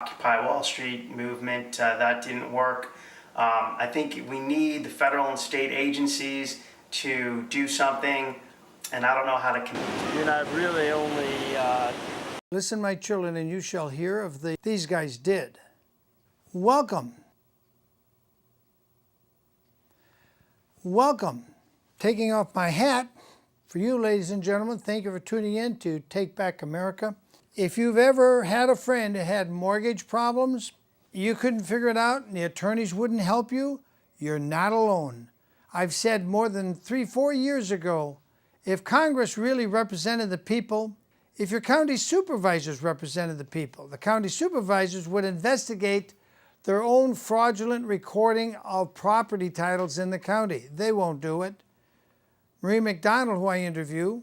Occupy Wall Street movement. That didn't work. I think we need the federal and state agencies to do something, and I don't know how to. You're not really only. Listen, my children, and you shall hear of these guys did. Welcome. Welcome. Taking off my hat for you, ladies and gentlemen. Thank you for tuning in to Take Back America. If you've ever had a friend who had mortgage problems, you couldn't figure it out and the attorneys wouldn't help you, you're not alone. I've said more than 3-4 years ago, if Congress really represented the people, if your county supervisors represented the people, the county supervisors would investigate their own fraudulent recording of property titles in the county. They won't do it. Marie McDonald, who I interview,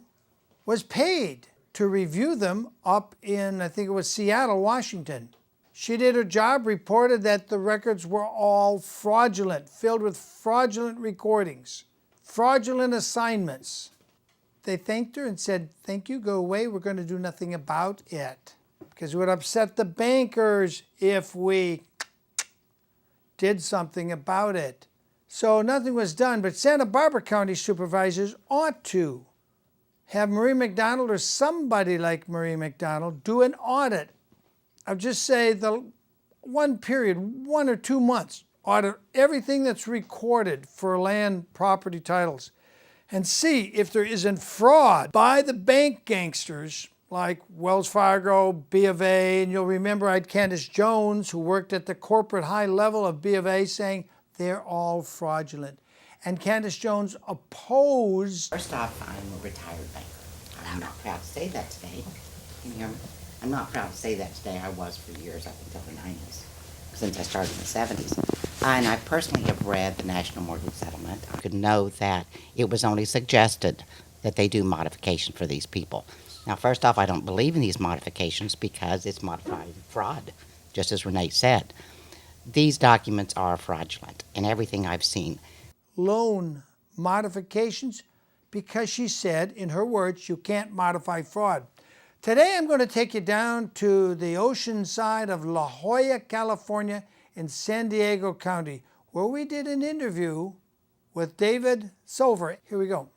was paid to review them up in, I think it was Seattle, Washington. She did her job, reported that the records were all fraudulent, filled with fraudulent recordings, fraudulent assignments. They thanked her and said, "Thank you, go away, we're going to do nothing about it." Because it would upset the bankers if we did something about it. So nothing was done, but Santa Barbara County supervisors ought to have Marie McDonald or somebody like Marie McDonald do an audit. I'll just say the one period, 1 or 2 months, audit everything that's recorded for land property titles and see if there isn't fraud by the bank gangsters like Wells Fargo, B of A, and you'll remember I had Candace Jones, who worked at the corporate high level of B of A, saying they're all fraudulent. And Candace Jones opposed. First off, I'm a retired banker. I'm not proud to say that today. Can you hear me? I'm not proud to say that today. I was for years, up until the 90s, since I started in the 70s. And I personally have read the National Mortgage Settlement. I could know that it was only suggested that they do modification for these people. Now, first off, I don't believe in these modifications because it's modifying fraud, just as Renee said. These documents are fraudulent in everything I've seen. Loan modifications because she said, in her words, you can't modify fraud. Today I'm going to take you down to the ocean side of La Jolla, California in San Diego County, where we did an interview with David Soffer. Here we go.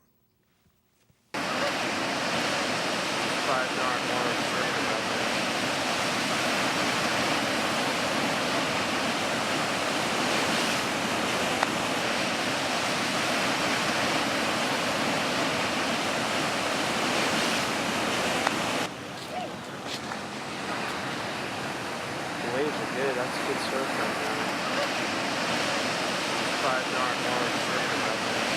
Waves are good. That's a good surf right now. 5 yard more surfing up there.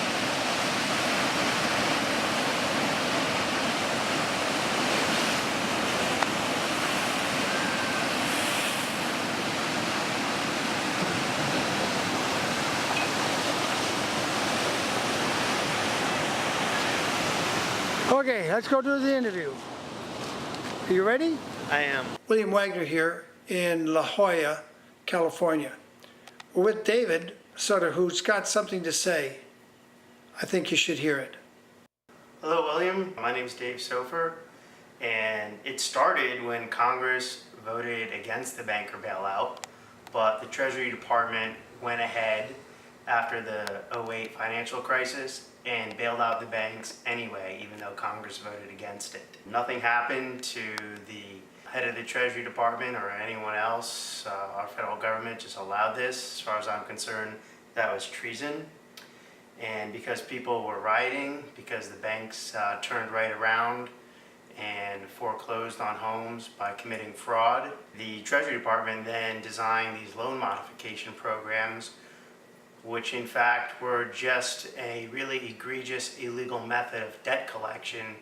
Okay, let's go do the interview. Are you ready? I am. William Wagener here in La Jolla, California. We're with David Sutter, who's got something to say. I think you should hear it. Hello, William. My name's Dave Soffer, and it started when Congress voted against the banker bailout, but the Treasury Department went ahead after the '08 financial crisis and bailed out the banks anyway, even though Congress voted against it. Nothing happened to the head of the Treasury Department or anyone else. Our federal government just allowed this. As far as I'm concerned, that was treason. And because people were rioting, because the banks turned right around and foreclosed on homes by committing fraud, the Treasury Department then designed these loan modification programs, which in fact were just a really egregious illegal method of debt collection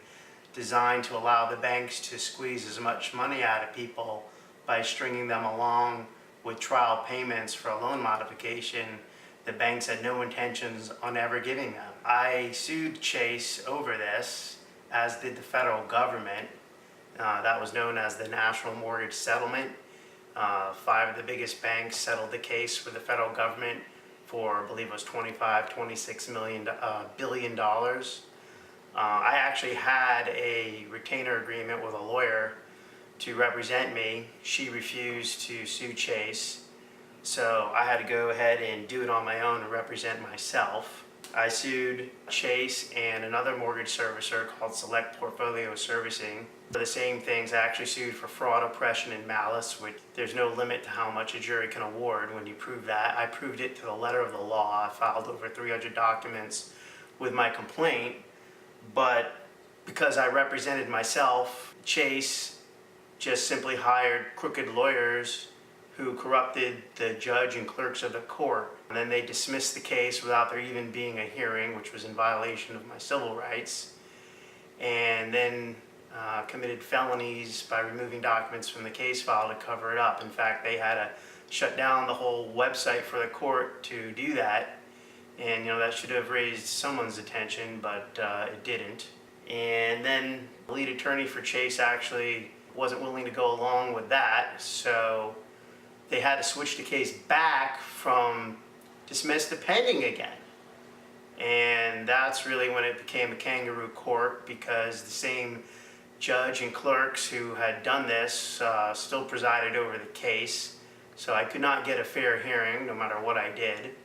designed to allow the banks to squeeze as much money out of people by stringing them along with trial payments for a loan modification the banks had no intentions on ever giving them. I sued Chase over this, as did the federal government. That was known as the National Mortgage Settlement. 5 of the biggest banks settled the case with the federal government for, I believe it was $26 billion. I actually had a retainer agreement with a lawyer to represent me. She refused to sue Chase, so I had to go ahead and do it on my own and represent myself. I sued Chase and another mortgage servicer called Select Portfolio Servicing for the same things. I actually sued for fraud, oppression, and malice, which there's no limit to how much a jury can award when you prove that. I proved it to the letter of the law. I filed over 300 documents with my complaint, but because I represented myself, Chase just simply hired crooked lawyers who corrupted the judge and clerks of the court. And then they dismissed the case without there even being a hearing, which was in violation of my civil rights. And then committed felonies by removing documents from the case file to cover it up. In fact, they had to shut down the whole website for the court to do that. And that should have raised someone's attention, but it didn't. And then the lead attorney for Chase actually wasn't willing to go along with that, so they had to switch the case back from dismissed to pending again. And that's really when it became a kangaroo court, because the same judge and clerks who had done this still presided over the case. So I could not get a fair hearing no matter what I did.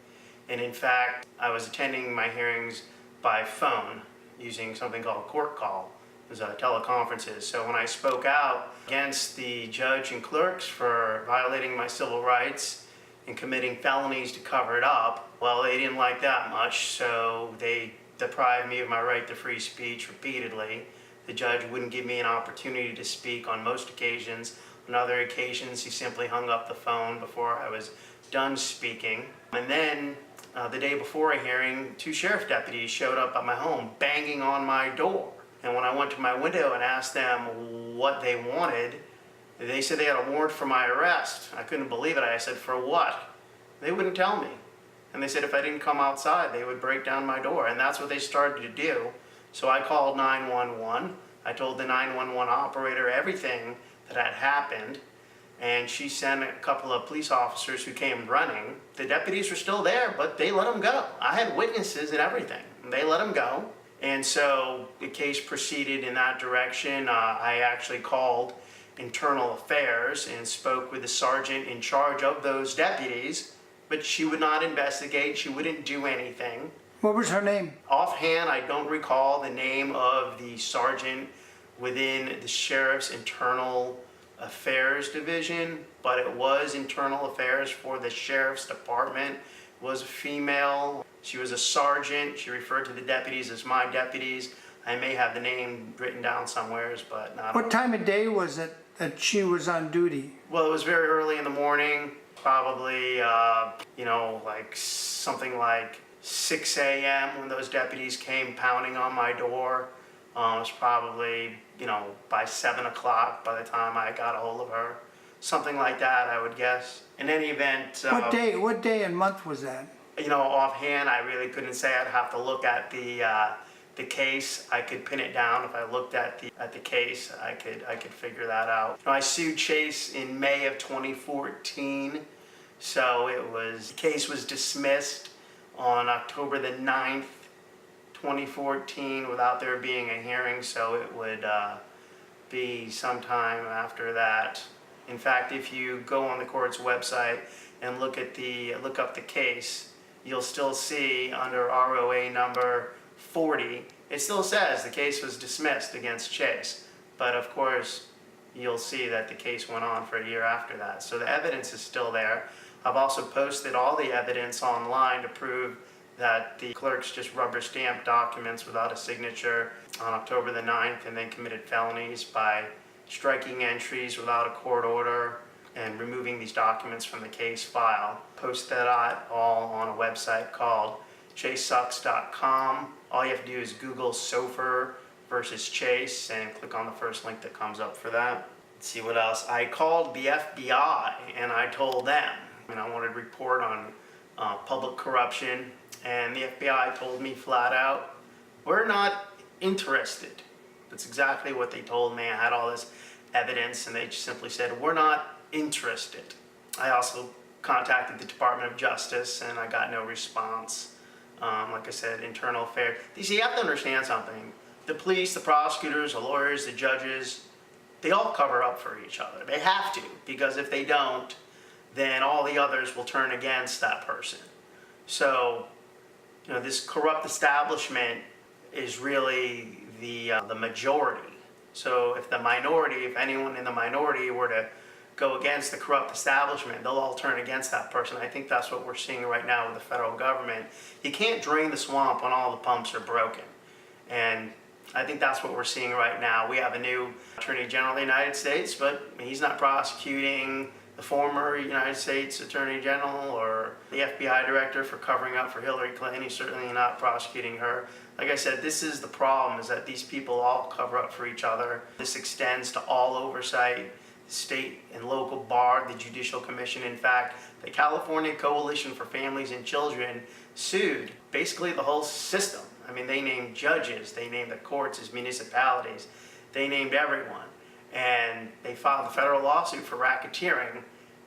And in fact, I was attending my hearings by phone using something called court call. It was teleconferences. So when I spoke out against the judge and clerks for violating my civil rights and committing felonies to cover it up, well, they didn't like that much, so they deprived me of my right to free speech repeatedly. The judge wouldn't give me an opportunity to speak on most occasions. On other occasions, he simply hung up the phone before I was done speaking. And then the day before a hearing, 2 sheriff deputies showed up at my home banging on my door. And when I went to my window and asked them what they wanted, they said they had a warrant for my arrest. I couldn't believe it. I said, for what? They wouldn't tell me. And they said if I didn't come outside, they would break down my door. And that's what they started to do. So I called 911. I told the 911 operator everything that had happened. And she sent a couple of police officers who came running. The deputies were still there, but they let them go. I had witnesses and everything. They let them go. And so the case proceeded in that direction. I actually called Internal Affairs and spoke with the sergeant in charge of those deputies, but she would not investigate. She wouldn't do anything. What was her name? Offhand, I don't recall the name of the sergeant within the sheriff's Internal Affairs division, but it was Internal Affairs for the sheriff's department. It was a female. She was a sergeant. She referred to the deputies as my deputies. I may have the name written down somewhere, but not. What time of day was it that she was on duty? Well, it was very early in the morning, probably, like something like 6 a.m. when those deputies came pounding on my door. It was probably, by 7 o'clock by the time I got a hold of her. Something like that, I would guess. In any event... What day and month was that? Offhand, I really couldn't say. I'd have to look at the case. I could pin it down. If I looked at the case, I could figure that out. I sued Chase in May of 2014, so the case was dismissed on October the 9th, 2014, without there being a hearing, so it would be sometime after that. In fact, if you go on the court's website and look up the case, you'll still see under ROA number 40, it still says the case was dismissed against Chase. But of course, you'll see that the case went on for a year after that. So the evidence is still there. I've also posted all the evidence online to prove that the clerks just rubber stamped documents without a signature on October the 9th and then committed felonies by striking entries without a court order and removing these documents from the case file. Post that all on a website called chasesucks.com. All you have to do is Google Soffer versus Chase and click on the first link that comes up for that. Let's see what else. I called the FBI and I told them, I wanted to report on public corruption, and the FBI told me flat out, we're not interested. That's exactly what they told me. I had all this evidence and they just simply said, we're not interested. I also contacted the Department of Justice and I got no response. Like I said, Internal Affairs. You see, you have to understand something. The police, the prosecutors, the lawyers, the judges, they all cover up for each other. They have to, because if they don't, then all the others will turn against that person. So, this corrupt establishment is really the majority. So if the minority, if anyone in the minority were to go against the corrupt establishment, they'll all turn against that person. I think that's what we're seeing right now with the federal government. You can't drain the swamp when all the pumps are broken. And I think that's what we're seeing right now. We have a new Attorney General of the United States, but he's not prosecuting the former United States Attorney General or the FBI Director for covering up for Hillary Clinton. He's certainly not prosecuting her. Like I said, this is the problem, is that these people all cover up for each other. This extends to all oversight, state and local bar, the Judicial Commission. In fact, the California Coalition for Families and Children sued basically the whole system. I mean, they named judges, they named the courts as municipalities, they named everyone. And they filed a federal lawsuit for racketeering.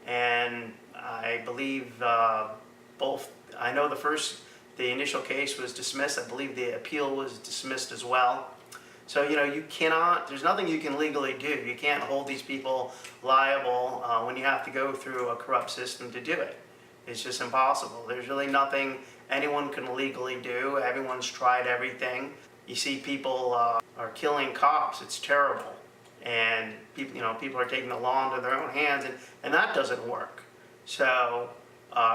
And I believe I know the initial case was dismissed. I believe the appeal was dismissed as well. So, you cannot, there's nothing you can legally do. You can't hold these people liable when you have to go through a corrupt system to do it. It's just impossible. There's really nothing anyone can legally do. Everyone's tried everything. You see people are killing cops. It's terrible. And people are taking the law into their own hands, and that doesn't work. So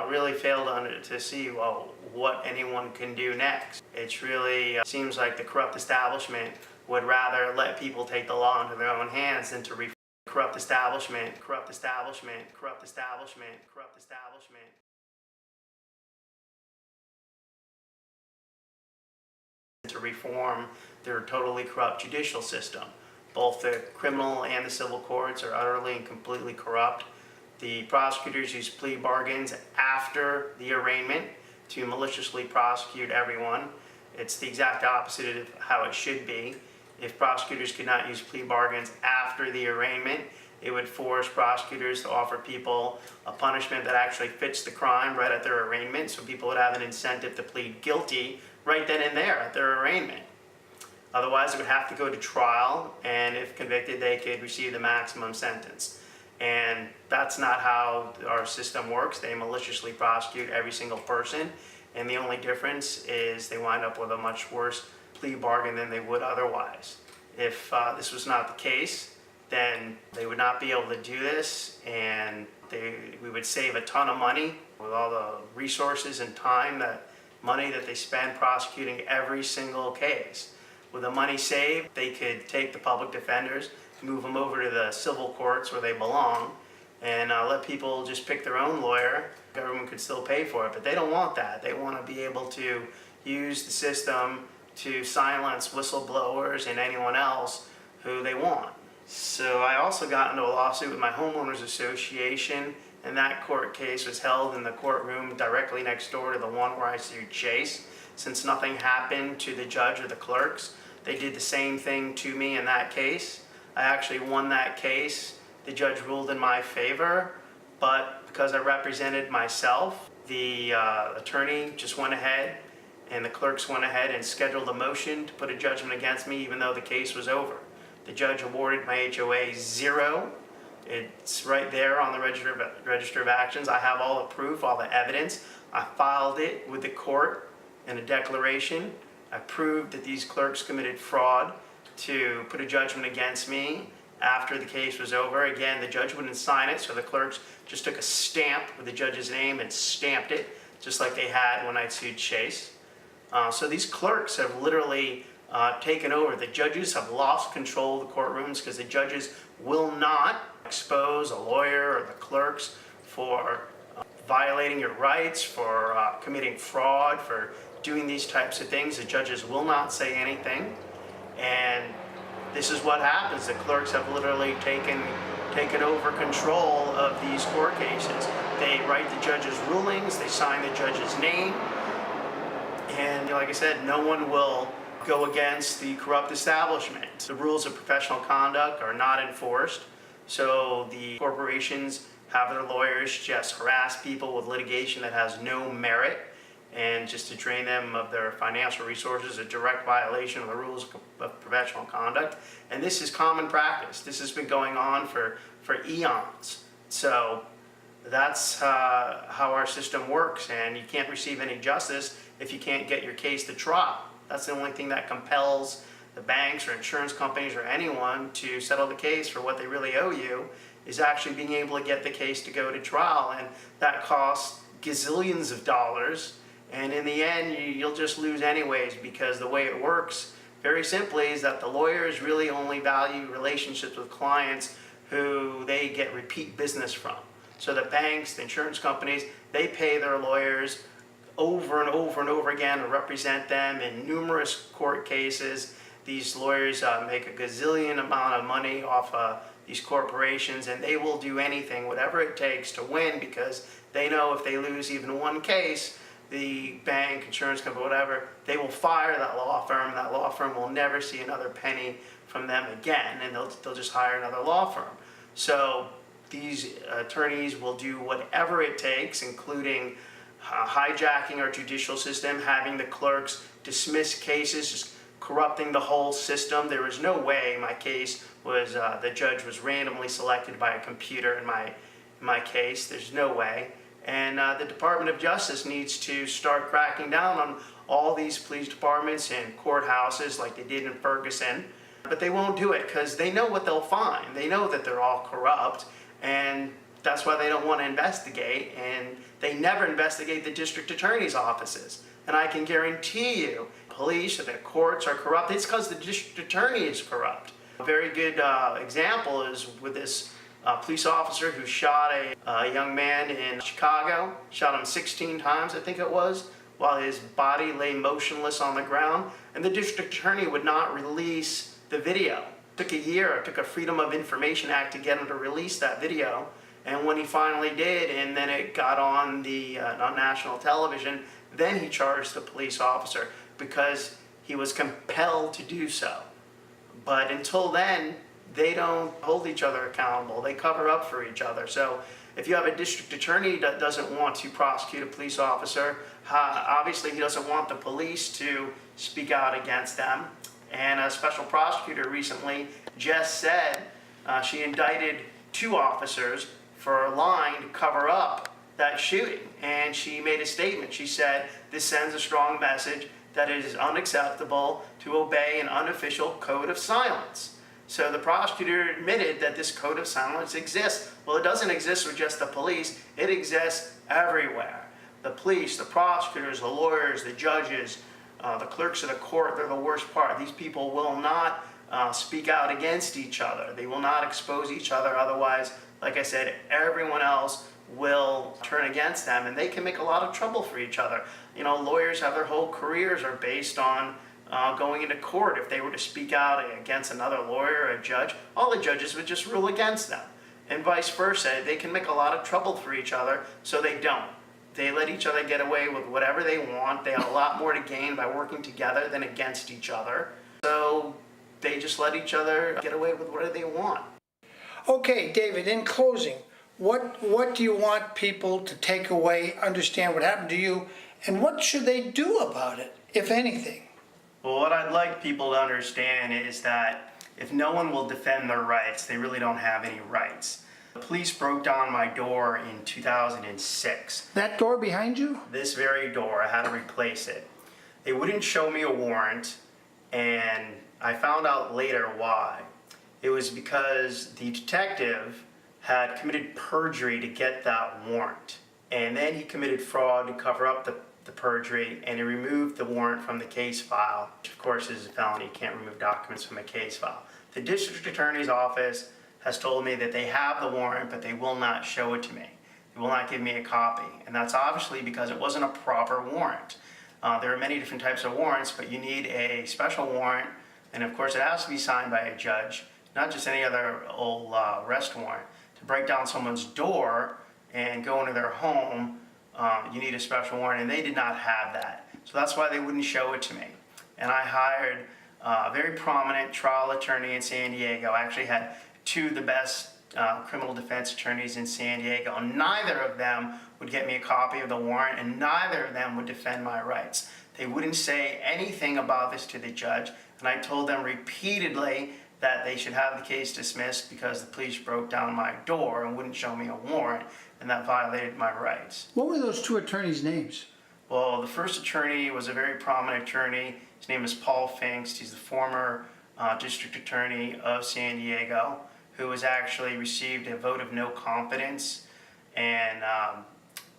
really fail to see, what anyone can do next. It's really seems like the corrupt establishment would rather let people take the law into their own hands than to corrupt establishment, corrupt establishment, corrupt establishment, corrupt establishment. To reform their totally corrupt judicial system. Both the criminal and the civil courts are utterly and completely corrupt. The prosecutors use plea bargains after the arraignment to maliciously prosecute everyone. It's the exact opposite of how it should be. If prosecutors could not use plea bargains after the arraignment, it would force prosecutors to offer people a punishment that actually fits the crime right at their arraignment, so people would have an incentive to plead guilty right then and there at their arraignment. Otherwise, it would have to go to trial, and if convicted, they could receive the maximum sentence. And that's not how our system works. They maliciously prosecute every single person, and the only difference is they wind up with a much worse plea bargain than they would otherwise. If this was not the case, then they would not be able to do this, and we would save a ton of money with all the resources and money that they spend prosecuting every single case. With the money saved, they could take the public defenders, move them over to the civil courts where they belong, and let people just pick their own lawyer. The government could still pay for it, but they don't want that. They want to be able to use the system to silence whistleblowers and anyone else who they want. So I also got into a lawsuit with my homeowners association, and that court case was held in the courtroom directly next door to the one where I sued Chase. Since nothing happened to the judge or the clerks, they did the same thing to me in that case. I actually won that case. The judge ruled in my favor, but because I represented myself, the attorney just went ahead and the clerks went ahead and scheduled a motion to put a judgment against me even though the case was over. The judge awarded my HOA 0. It's right there on the Register of Actions. I have all the proof, all the evidence. I filed it with the court in a declaration. I proved that these clerks committed fraud to put a judgment against me after the case was over. Again, the judge wouldn't sign it, so the clerks just took a stamp with the judge's name and stamped it, just like they had when I sued Chase. So these clerks have literally taken over. The judges have lost control of the courtrooms because the judges will not expose a lawyer or the clerks for violating your rights, for committing fraud, for doing these types of things. The judges will not say anything, and this is what happens. The clerks have literally taken over control of these court cases. They write the judge's rulings, they sign the judge's name, and like I said, no one will go against the corrupt establishment. The rules of professional conduct are not enforced, so the corporations have their lawyers just harass people with litigation that has no merit, and just to drain them of their financial resources, a direct violation of the rules of professional conduct. And this is common practice. This has been going on for eons. So that's how our system works, and you can't receive any justice if you can't get your case to trial. That's the only thing that compels the banks or insurance companies or anyone to settle the case for what they really owe you, is actually being able to get the case to go to trial, and that costs gazillions of dollars, and in the end you'll just lose anyways, because the way it works very simply is that the lawyers really only value relationships with clients who they get repeat business from. So the banks, the insurance companies, they pay their lawyers over and over and over again to represent them in numerous court cases. These lawyers make a gazillion amount of money off these corporations, and they will do anything, whatever it takes, to win, because they know if they lose even one case, the bank, insurance company, whatever, they will fire that law firm. That law firm will never see another penny from them again, and they'll just hire another law firm. So these attorneys will do whatever it takes, including hijacking our judicial system, having the clerks dismiss cases, just corrupting the whole system. There was no way my case was, the judge was randomly selected by a computer in my case. There's no way. And the Department of Justice needs to start cracking down on all these police departments and courthouses like they did in Ferguson. But they won't do it because they know what they'll find. They know that they're all corrupt, and that's why they don't want to investigate, and they never investigate the district attorney's offices. And I can guarantee you, police and the courts are corrupt. It's because the district attorney is corrupt. A very good example is with this police officer who shot a young man in Chicago, shot him 16 times, I think it was, while his body lay motionless on the ground. And the district attorney would not release the video. It took a year, it took a Freedom of Information Act to get him to release that video. And when he finally did, and then it got on the on national television, then he charged the police officer because he was compelled to do so. But until then, they don't hold each other accountable. They cover up for each other. So if you have a district attorney that doesn't want to prosecute a police officer, obviously he doesn't want the police to speak out against them. And a special prosecutor recently just said she indicted 2 officers for lying to cover up that shooting. And she made a statement. She said, "This sends a strong message that it is unacceptable to obey an unofficial code of silence." So the prosecutor admitted that this code of silence exists. Well, it doesn't exist with just the police. It exists everywhere. The police, the prosecutors, the lawyers, the judges, the clerks of the court, they're the worst part. These people will not speak out against each other. They will not expose each other. Otherwise, like I said, everyone else will turn against them, and they can make a lot of trouble for each other. You know, lawyers have their whole careers are based on going into court. If they were to speak out against another lawyer or a judge, all the judges would just rule against them. And vice versa. They can make a lot of trouble for each other, so they don't. They let each other get away with whatever they want. They have a lot more to gain by working together than against each other. So they just let each other get away with whatever they want. Okay, David, in closing, what do you want people to take away, understand what happened to you, and what should they do about it, if anything? Well, what I'd like people to understand is that if no one will defend their rights, they really don't have any rights. The police broke down my door in 2006. That door behind you? This very door, I had to replace it. They wouldn't show me a warrant, and I found out later why. It was because the detective had committed perjury to get that warrant. And then he committed fraud to cover up the perjury, and he removed the warrant from the case file, which of course is a felony. You can't remove documents from a case file. The district attorney's office has told me that they have the warrant, but they will not show it to me. They will not give me a copy. And that's obviously because it wasn't a proper warrant. There are many different types of warrants, but you need a special warrant, and of course it has to be signed by a judge, not just any other old arrest warrant. To break down someone's door and go into their home, you need a special warrant, and they did not have that. So that's why they wouldn't show it to me. And I hired a very prominent trial attorney in San Diego. I actually had 2 of the best criminal defense attorneys in San Diego. Neither of them would get me a copy of the warrant, and neither of them would defend my rights. They wouldn't say anything about this to the judge, and I told them repeatedly that they should have the case dismissed because the police broke down my door and wouldn't show me a warrant, and that violated my rights. What were those two attorneys' names? Well, the first attorney was a very prominent attorney. His name is Paul Finkst. He's the former district attorney of San Diego, who has actually received a vote of no confidence and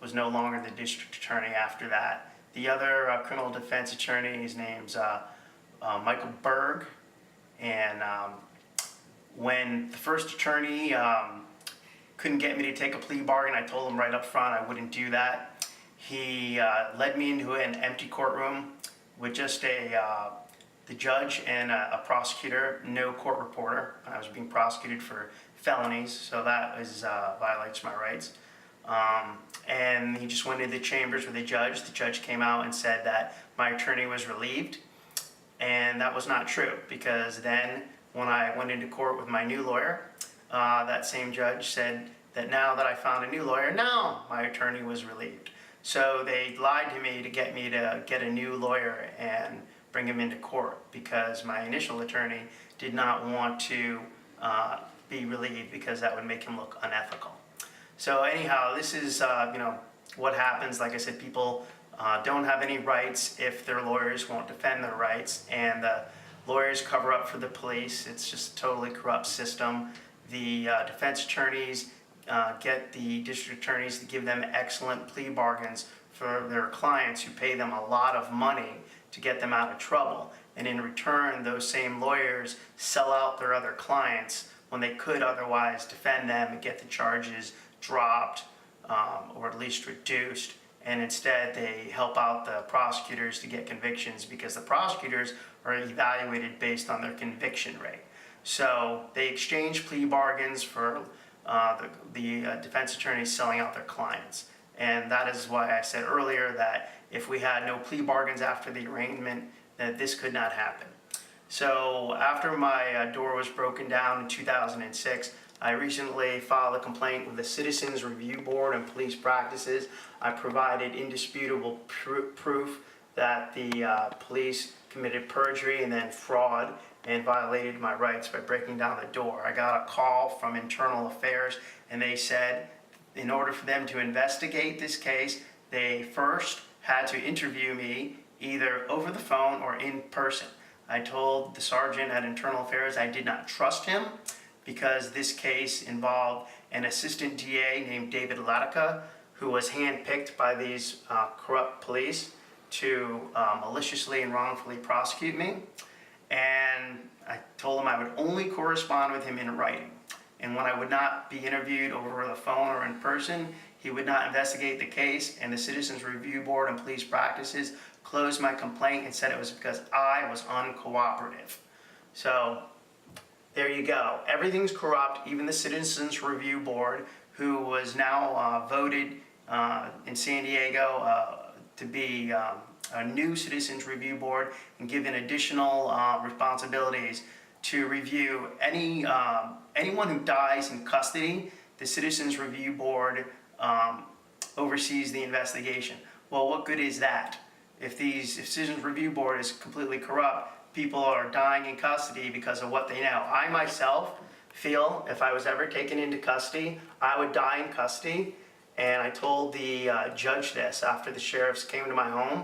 was no longer the district attorney after that. The other criminal defense attorney, his name's Michael Berg. And when the first attorney couldn't get me to take a plea bargain, I told him right up front I wouldn't do that. He led me into an empty courtroom with just the judge and a prosecutor, no court reporter. I was being prosecuted for felonies, so that violates my rights. And he just went into the chambers with the judge. The judge came out and said that my attorney was relieved, and that was not true, because then when I went into court with my new lawyer, that same judge said that now that I found a new lawyer, now my attorney was relieved. So they lied to me to get a new lawyer and bring him into court, because my initial attorney did not want to be relieved because that would make him look unethical. So anyhow, this is what happens. Like I said, people don't have any rights if their lawyers won't defend their rights, and the lawyers cover up for the police. It's just a totally corrupt system. The defense attorneys get the district attorneys to give them excellent plea bargains for their clients, who pay them a lot of money to get them out of trouble. And in return, those same lawyers sell out their other clients when they could otherwise defend them and get the charges dropped or at least reduced. And instead, they help out the prosecutors to get convictions, because the prosecutors are evaluated based on their conviction rate. So they exchange plea bargains for the defense attorneys selling out their clients. And that is why I said earlier that if we had no plea bargains after the arraignment, that this could not happen. So after my door was broken down in 2006, I recently filed a complaint with the Citizens Review Board on police practices. I provided indisputable proof that the police committed perjury and then fraud and violated my rights by breaking down the door. I got a call from Internal Affairs, and they said in order for them to investigate this case, they first had to interview me either over the phone or in person. I told the sergeant at Internal Affairs I did not trust him, because this case involved an assistant DA named David Latica, who was handpicked by these corrupt police to maliciously and wrongfully prosecute me. And I told him I would only correspond with him in writing. And when I would not be interviewed over the phone or in person, he would not investigate the case, and the Citizens Review Board on police practices closed my complaint and said it was because I was uncooperative. So there you go. Everything's corrupt. Even the Citizens Review Board, who was now voted in San Diego to be a new Citizens Review Board and given additional responsibilities to review anyone who dies in custody. The Citizens Review Board oversees the investigation. Well, what good is that? If Citizens Review Board is completely corrupt, people are dying in custody because of what they know. I myself feel if I was ever taken into custody, I would die in custody. And I told the judge this after the sheriffs came to my home.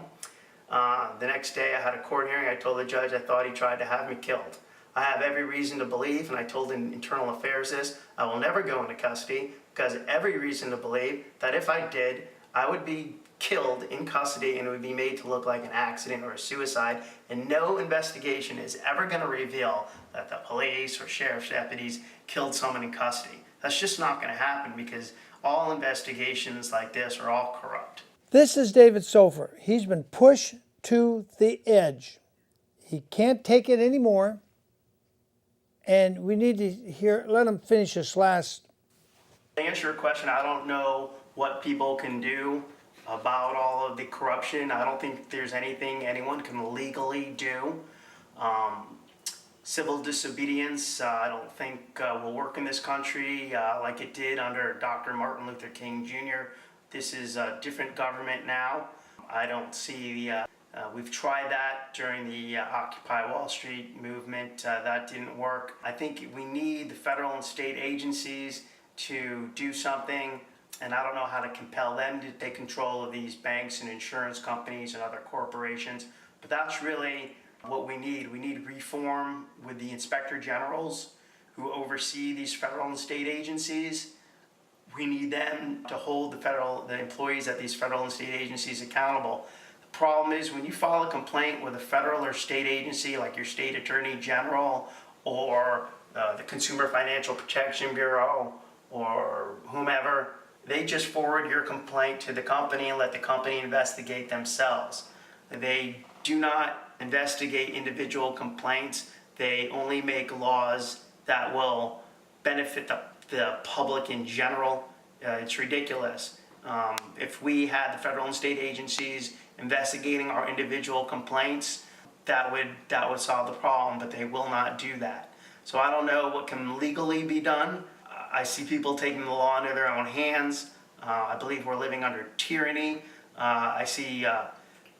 The next day I had a court hearing. I told the judge I thought he tried to have me killed. I have every reason to believe, and I told Internal Affairs this, I will never go into custody, because every reason to believe that if I did, I would be killed in custody and it would be made to look like an accident or a suicide, and no investigation is ever going to reveal that the police or sheriff's deputies killed someone in custody. That's just not going to happen, because all investigations like this are all corrupt. This is David Soffer. He's been pushed to the edge. He can't take it anymore. And we need to let him finish this last. To answer your question, I don't know what people can do about all of the corruption. I don't think there's anything anyone can legally do. civil disobedience, I don't think will work in this country like it did under Dr. Martin Luther King Jr. This is a different government now. I don't see we've tried that during the Occupy Wall Street movement. That didn't work. I think we need the federal and state agencies to do something, and I don't know how to compel them to take control of these banks and insurance companies and other corporations, but that's really what we need. We need reform with the inspector generals who oversee these federal and state agencies. We need them to hold the employees at these federal and state agencies accountable. The problem is when you file a complaint with a federal or state agency like your state attorney general or the Consumer Financial Protection Bureau or whomever, they just forward your complaint to the company and let the company investigate themselves. They do not investigate individual complaints. They only make laws that will benefit the public in general. It's ridiculous. If we had the federal and state agencies investigating our individual complaints, that would solve the problem, but they will not do that. So I don't know what can legally be done. I see people taking the law into their own hands. I believe we're living under tyranny. I see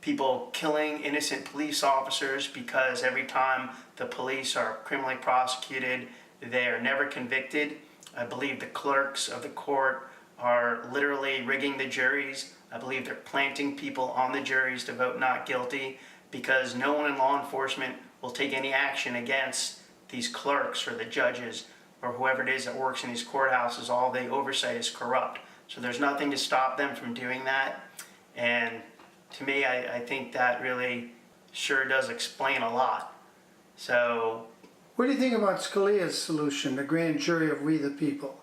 people killing innocent police officers because every time the police are criminally prosecuted, they are never convicted. I believe the clerks of the court are literally rigging the juries. I believe they're planting people on the juries to vote not guilty because no one in law enforcement will take any action against these clerks or the judges or whoever it is that works in these courthouses. All the oversight is corrupt. So there's nothing to stop them from doing that. And to me, I think that really sure does explain a lot. So What do you think about Scalia's solution, the grand jury of we the people?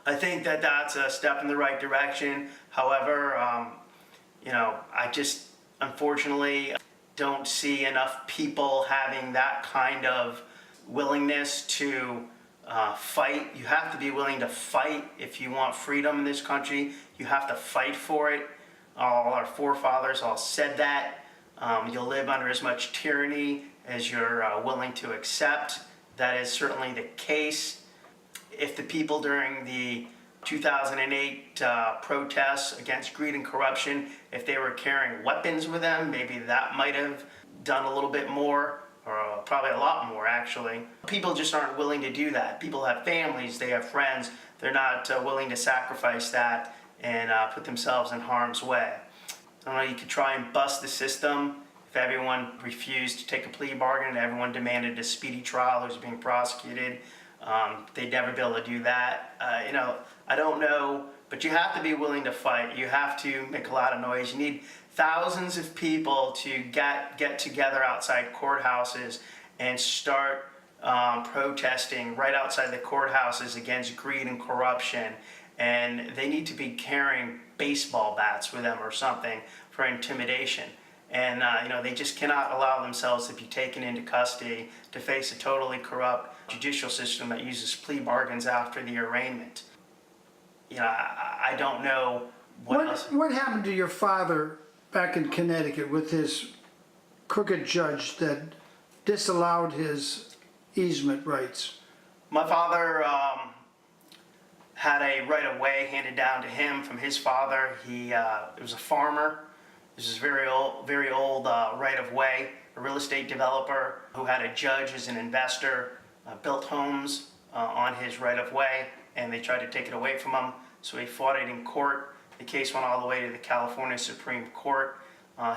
I think that that's a step in the right direction. However, I just unfortunately don't see enough people having that kind of willingness to fight. You have to be willing to fight if you want freedom in this country. You have to fight for it. All our forefathers all said that. You'll live under as much tyranny as you're willing to accept. That is certainly the case. If the people during the 2008 protests against greed and corruption, if they were carrying weapons with them, maybe that might have done a little bit more, or probably a lot more actually. People just aren't willing to do that. People have families, they have friends. They're not willing to sacrifice that and put themselves in harm's way. I don't know, you could try and bust the system. If everyone refused to take a plea bargain and everyone demanded a speedy trial who's being prosecuted, they'd never be able to do that. I don't know, but you have to be willing to fight. You have to make a lot of noise. You need thousands of people to get together outside courthouses and start protesting right outside the courthouses against greed and corruption. And they need to be carrying baseball bats with them or something for intimidation. And they just cannot allow themselves to be taken into custody to face a totally corrupt judicial system that uses plea bargains after the arraignment. I don't know what else. What happened to your father back in Connecticut with his crooked judge that disallowed his easement rights? My father had a right-of-way handed down to him from his father. He was a farmer. This is very old right-of-way. A real estate developer who had a judge as an investor built homes on his right-of-way, and they tried to take it away from him. So he fought it in court. The case went all the way to the California Supreme Court.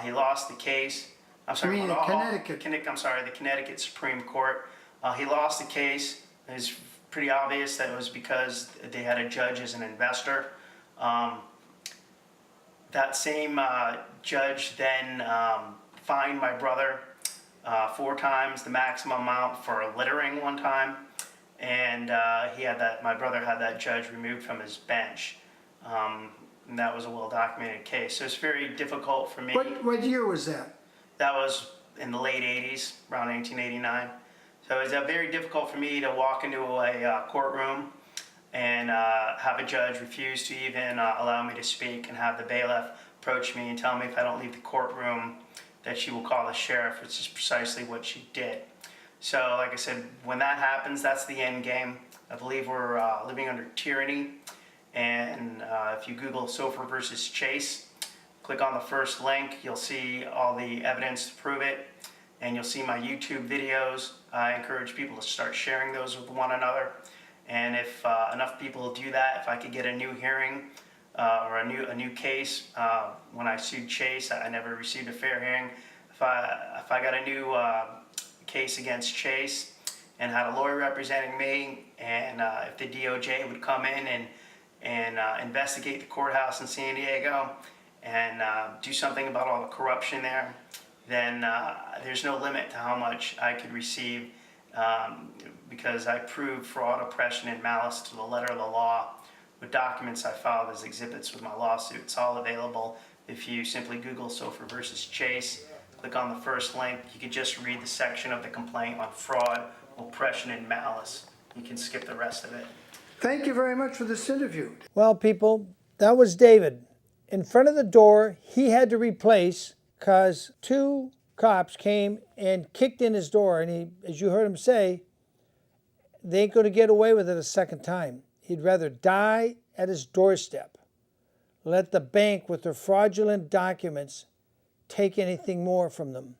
He lost the case. I'm sorry, You mean Connecticut? The Connecticut Supreme Court. He lost the case. It was pretty obvious that it was because they had a judge as an investor. That same judge then fined my brother 4 times the maximum amount for littering one time, and my brother had that judge removed from his bench. And that was a well-documented case. So it's very difficult for me. What year was that? That was in the late 80s, around 1989. So it was very difficult for me to walk into a courtroom and have a judge refuse to even allow me to speak, and have the bailiff approach me and tell me if I don't leave the courtroom that she will call the sheriff, which is precisely what she did. So, like I said, when that happens, that's the end game. I believe we're living under tyranny. And if you Google Soffer versus Chase, click on the first link, you'll see all the evidence to prove it. And you'll see my YouTube videos. I encourage people to start sharing those with one another. And if enough people do that, if I could get a new hearing or a new case, when I sued Chase, I never received a fair hearing. If I got a new case against Chase and had a lawyer representing me, and if the DOJ would come in and investigate the courthouse in San Diego and do something about all the corruption there, then there's no limit to how much I could receive, because I proved fraud, oppression, and malice to the letter of the law with documents I filed as exhibits with my lawsuit. It's all available if you simply Google Soffer versus Chase. Click on the first link. You can just read the section of the complaint on fraud, oppression, and malice. You can skip the rest of it. Thank you very much for this interview. Well, people, that was David. In front of the door, he had to replace because 2 cops came and kicked in his door. And he, as you heard him say, they ain't going to get away with it a second time. He'd rather die at his doorstep. Let the bank with their fraudulent documents take anything more from them.